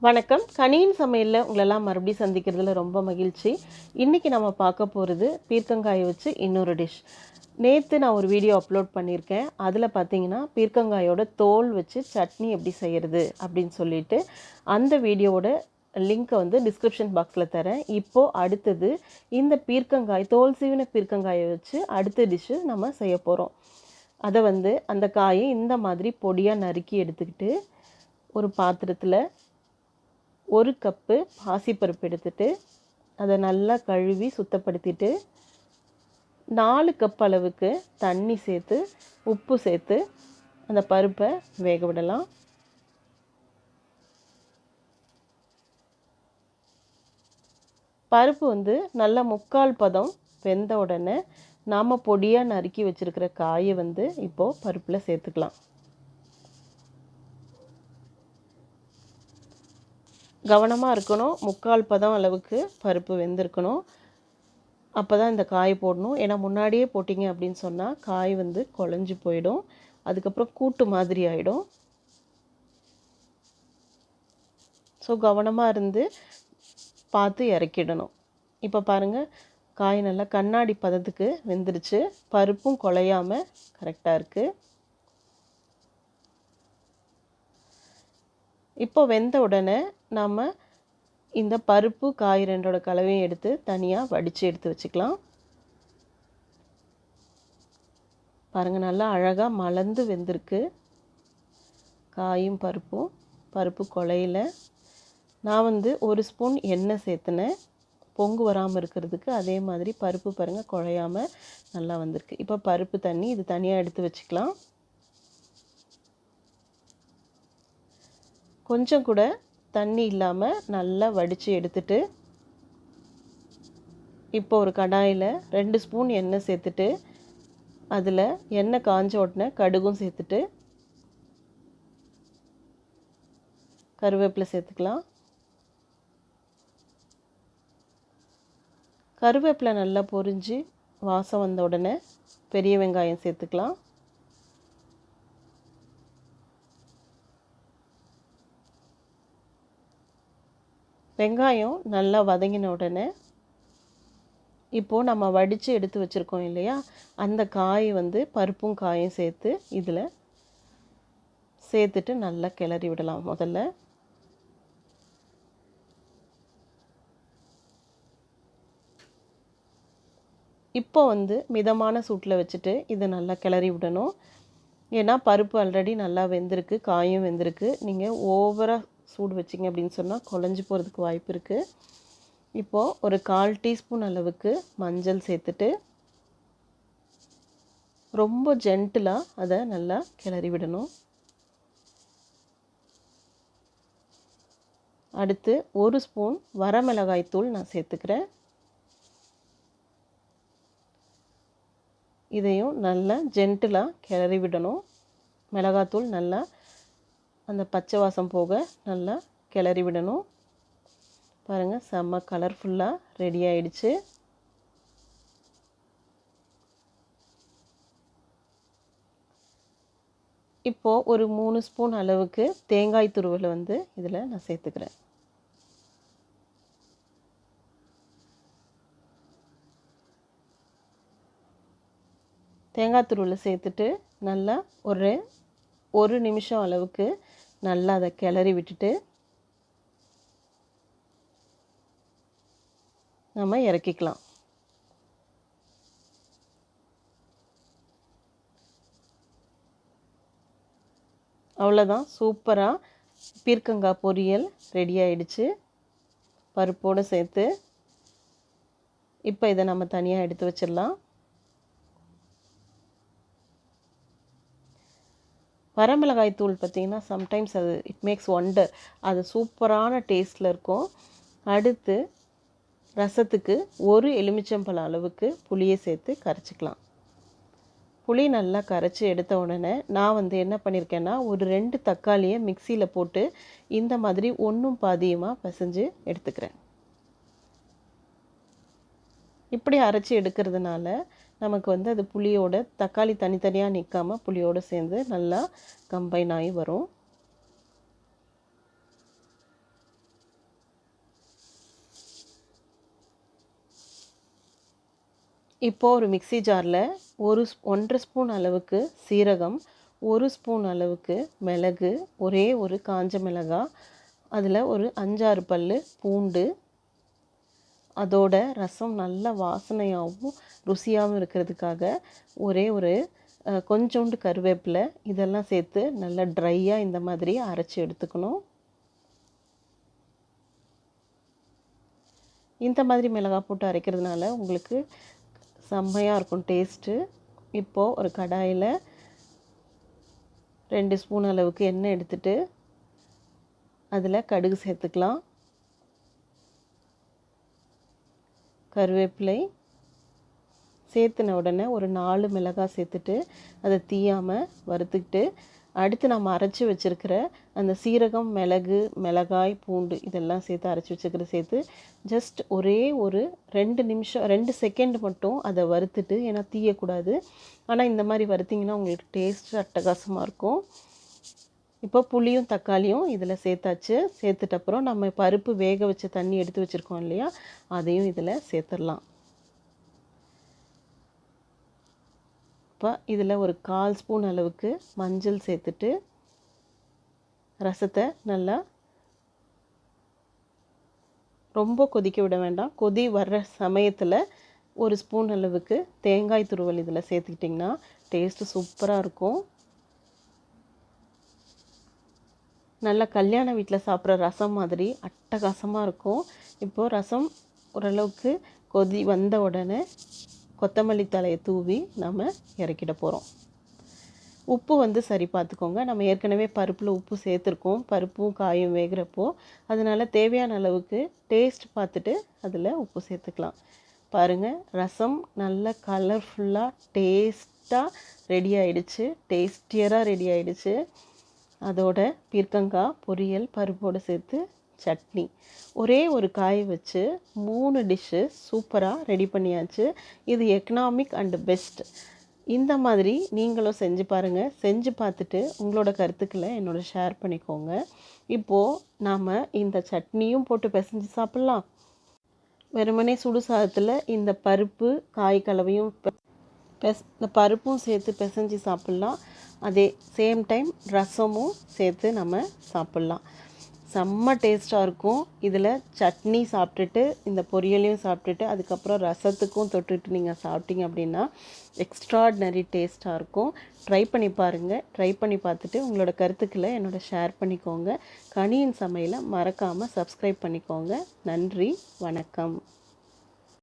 வணக்கம். கனியின் சமையல்ல உங்களெல்லாம் மறுபடியும் சந்திக்கிறதுல ரொம்ப மகிழ்ச்சி. இன்னைக்கு நம்ம பார்க்க போறது பீர்க்கங்காய வச்சு இன்னொரு டிஷ். நேத்து நான் ஒரு வீடியோ அப்லோட் பண்ணியிருக்கேன். அதில பார்த்தீங்கன்னா, பீர்க்கங்காயோட தோல் வச்சு சட்னி எப்படி செய்யறது அப்படின்னு சொல்லிட்டு, அந்த வீடியோவோட லிங்க்க வந்து டிஸ்கிரிப்ஷன் பாக்ஸ்ல தரேன். இப்போ அடுத்தது இந்த பீர்க்கங்காய் தோல் சீவின பீர்க்கங்காய வச்சு அடுத்த டிஷ் நம்ம செய்ய போறோம். அத வந்து அந்த காயை இந்த மாதிரி பொடியா நறுக்கி எடுத்துக்கிட்டு, ஒரு பாத்திரத்தில 1 கப்பு பாசிப்பருப்பு எடுத்துட்டு அதை நல்லா கழுவி சுத்தப்படுத்திட்டு 4 கப் அளவுக்கு தண்ணி சேர்த்து உப்பு சேர்த்து அந்த பருப்பை வேக விடலாம். பருப்பு வந்து நல்லா 3/4 பதம் வெந்த உடனே நாம் பொடியாக நறுக்கி வச்சுருக்கிற காயை வந்து இப்போது பருப்பில் சேர்த்துக்கலாம். கவனமாக இருக்கணும். 3/4 பதம் அளவுக்கு பருப்பு வெந்திருக்கணும். அப்போ தான் இந்த காய் போடணும். ஏன்னா முன்னாடியே போட்டிங்க அப்படின்னு சொன்னால் காய் வந்து குழஞ்சி போயிடும். அதுக்கப்புறம் கூட்டு மாதிரி ஆகிடும். ஸோ கவனமாக இருந்து பார்த்து இறக்கிடணும். இப்போ பாருங்கள், காய் நல்லா கண்ணாடி பதத்துக்கு வெந்துருச்சு. பருப்பும் குழையாமல் கரெக்டாக இருக்குது. இப்போ வெந்த உடனே நாம் இந்த பருப்பு காய் ரெண்டோட கலவையும் எடுத்து தனியாக வடித்து எடுத்து வச்சுக்கலாம். பாருங்கள், நல்லா அழகாக மலர்ந்து வெந்திருக்கு காயும் பருப்பும். பருப்பு குழையில நான் வந்து 1 ஸ்பூன் எண்ணெய் சேர்த்துனேன் பொங்கு வராமல் இருக்கிறதுக்கு. அதே மாதிரி பருப்பு பாருங்கள் குழையாமல் நல்லா வந்திருக்கு. இப்போ பருப்பு தண்ணி இது தனியாக எடுத்து வச்சுக்கலாம். கொஞ்சம் கூட தண்ணி இல்லாமல் நல்லா வடித்து எடுத்துட்டு இப்போ ஒரு கடாயில் 2 ஸ்பூன் எண்ணெய் சேர்த்துட்டு அதில் எண்ணெய் காஞ்ச உடனே கடுகும் சேர்த்துட்டு கருவேப்பிலை சேர்த்துக்கலாம். கருவேப்பிலை நல்லா பொரிஞ்சு வாசம் வந்த உடனே பெரிய வெங்காயம் சேர்த்துக்கலாம். வெங்காயம் நல்லா வதங்கின உடனே இப்போது நம்ம வடித்து எடுத்து வச்சுருக்கோம் இல்லையா, அந்த காய் வந்து பருப்பும் காயும் சேர்த்து இதில் சேர்த்துட்டு நல்லா கிளறி விடலாம். முதல்ல இப்போ வந்து மிதமான சூட்டில் வச்சுட்டு இதை நல்லா கிளறி விடணும். ஏன்னா பருப்பு ஆல்ரெடி நல்லா வெந்திருக்கு, காயும் வெந்திருக்கு. நீங்கள் ஓவராக சூடு வச்சிங்க அப்படின்னு சொன்னால் குழஞ்சி போகிறதுக்கு வாய்ப்பு இருக்குது. இப்போது ஒரு 1/4 டீஸ்பூன் அளவுக்கு மஞ்சள் சேர்த்துட்டு ரொம்ப ஜென்டிலாக அதை நல்லா கிளறி விடணும். அடுத்து 1 ஸ்பூன் வரமிளகாய் தூள் நான் சேர்த்துக்கிறேன். இதையும் நல்லா ஜென்டிலாக கிளறி விடணும். மிளகாத்தூள் நல்லா அந்த பச்சை வாசம் போக நல்லா கிளறி விடணும். பாருங்கள், செம்ம கலர்ஃபுல்லாக ரெடி ஆயிடுச்சு. இப்போது ஒரு 3 ஸ்பூன் அளவுக்கு தேங்காய் துருவலை வந்து இதில் நான் சேர்த்துக்கிறேன். தேங்காய் துருவலை சேர்த்துட்டு நல்லா ஒரு நிமிஷம் அளவுக்கு நல்லா அதை கிளறி விட்டுட்டு நம்ம இறக்கிக்கலாம். அவ்வளோதான், சூப்பராக பீர்க்கங்காய் பொரியல் ரெடி ஆயிடுச்சு பருப்போடு சேர்த்து. இப்போ இதை நம்ம தனியாக எடுத்து வச்சிடலாம். வரமிளகாய் தூள் பார்த்திங்கன்னா சம்டைம்ஸ் அது இட் மேக்ஸ் ஒண்டர். அது சூப்பரான டேஸ்ட்டில் இருக்கும். அடுத்து ரசத்துக்கு ஒரு எலுமிச்சம்பழம் அளவுக்கு புளியை சேர்த்து கரைச்சிக்கலாம். புளி நல்லா கரைச்சி எடுத்த உடனே நான் வந்து என்ன பண்ணியிருக்கேன்னா, ஒரு 2 தக்காளியை மிக்சியில் போட்டு இந்த மாதிரி ஒன்றும் பாதியுமாக பிசைஞ்சு எடுத்துக்கிறேன். இப்படி அரைச்சி எடுக்கிறதுனால நமக்கு வந்து அது புளியோட தக்காளி தனித்தனியாக நிற்காமல் புளியோடு சேர்ந்து நல்லா கம்பைன் ஆகி வரும். இப்போது ஒரு மிக்ஸி ஜாரில் 1 ஸ்பூன் அளவுக்கு சீரகம், 1 ஸ்பூன் அளவுக்கு மிளகு, ஒரே ஒரு காஞ்ச மிளகாய், அதில் ஒரு 5-6 பல் பூண்டு, அதோட ரசம் நல்ல வாசனையாகவும் ருசியாகவும் இருக்கிறதுக்காக ஒரே ஒரு கொஞ்சோண்டு கருவேப்பிலை, இதெல்லாம் சேர்த்து நல்லா ட்ரையாக இந்த மாதிரி அரைச்சி எடுத்துக்கணும். இந்த மாதிரி மிளகாய் போட்டு அரைக்கிறதுனால உங்களுக்கு செம்மையாக இருக்கும் டேஸ்ட்டு. இப்போது ஒரு கடாயில் 2 ஸ்பூன் அளவுக்கு எண்ணெய் எடுத்துட்டு அதில் கடுகு சேர்த்துக்கலாம், கருவேப்பிலை சேர்த்துன உடனே ஒரு 4 மிளகாய் சேர்த்துட்டு அதை தீயாமல் வறுத்துக்கிட்டு, அடுத்து நம்ம அரைச்சி வச்சுருக்கிற அந்த சீரகம், மிளகு, மிளகாய், பூண்டு இதெல்லாம் சேர்த்து அரைச்சி வச்சுருக்கிற சேர்த்து ஜஸ்ட் ஒரே ஒரு 2 செகண்ட் மட்டும் அதை வறுத்துட்டு, ஏன்னா தீயக்கூடாது. ஆனால் இந்த மாதிரி வறுத்திங்கன்னா உங்களுக்கு டேஸ்ட் அட்டகாசமாக இருக்கும். இப்போ புளியும் தக்காளியும் இதில் சேர்த்தாச்சு. சேர்த்துட்டப்புறம் நம்ம பருப்பு வேக வச்ச தண்ணி எடுத்து வச்சுருக்கோம் இல்லையா, அதையும் இதில் சேர்த்துடலாம். இப்போ இதில் ஒரு 1/4 ஸ்பூன் அளவுக்கு மஞ்சள் சேர்த்துட்டு ரசத்தை நல்லா ரொம்ப கொதிக்க விட வேண்டாம். கொதி வர்ற சமயத்தில் 1 ஸ்பூன் அளவுக்கு தேங்காய் துருவல் இதில் சேர்த்துக்கிட்டிங்கன்னா டேஸ்ட்டு சூப்பராக இருக்கும். நல்லா கல்யாண வீட்டில் சாப்பிட்ற ரசம் மாதிரி அட்டகாசமாக இருக்கும். இப்போது ரசம் ஓரளவுக்கு கொதி வந்த உடனே கொத்தமல்லி தலையை தூவி நம்ம இறக்கிட போகிறோம். உப்பு வந்து சரி பார்த்துக்கோங்க. நம்ம ஏற்கனவே பருப்பில் உப்பு சேர்த்துருக்கோம், பருப்பும் காயும் வேகிறப்போ. அதனால் தேவையான அளவுக்கு டேஸ்ட் பார்த்துட்டு அதில் உப்பு சேர்த்துக்கலாம். பாருங்கள், ரசம் நல்ல கலர்ஃபுல்லாக டேஸ்ட்டாக ரெடி ஆகிடுச்சு, டேஸ்டியராக ரெடி ஆகிடுச்சு. அதோட பீர்க்கங்காய் பொரியல் பருப்போடு சேர்த்து சட்னி, ஒரே ஒரு காய் வச்சு 3 டிஷ்ஷு சூப்பராக ரெடி பண்ணியாச்சு. இது எக்கனாமிக் அண்டு பெஸ்ட். இந்த மாதிரி நீங்களும் செஞ்சு பாருங்கள். செஞ்சு பார்த்துட்டு உங்களோட கருத்துக்களை என்னோட ஷேர் பண்ணிக்கோங்க. இப்போது நாம் இந்த சட்னியும் போட்டு பிசைஞ்சு சாப்பிட்லாம். வெறுமனே சுடு சாதத்தில் இந்த பருப்பு காய் கலவையும் இந்த பருப்பும் சேர்த்து பிசைஞ்சு சாப்பிட்லாம். அதே சேம் டைம் ரசமும் சேர்த்து நம்ம சாப்பிட்லாம். செம்ம டேஸ்ட்டாக இருக்கும். இதில் சட்னி சாப்பிட்டுட்டு இந்த பொரியலையும் சாப்பிட்டுட்டு அதுக்கப்புறம் ரசத்துக்கும் தொட்டுட்டு நீங்கள் சாப்பிட்டீங்க அப்படின்னா எக்ஸ்ட்ராடினரி டேஸ்ட்டாக இருக்கும். ட்ரை பண்ணி பாருங்கள். ட்ரை பண்ணி பார்த்துட்டு உங்களோட கருத்துக்களை என்னோட ஷேர் பண்ணிக்கோங்க. கனியின் சமையலை மறக்காமல் சப்ஸ்கிரைப் பண்ணிக்கோங்க. நன்றி, வணக்கம்.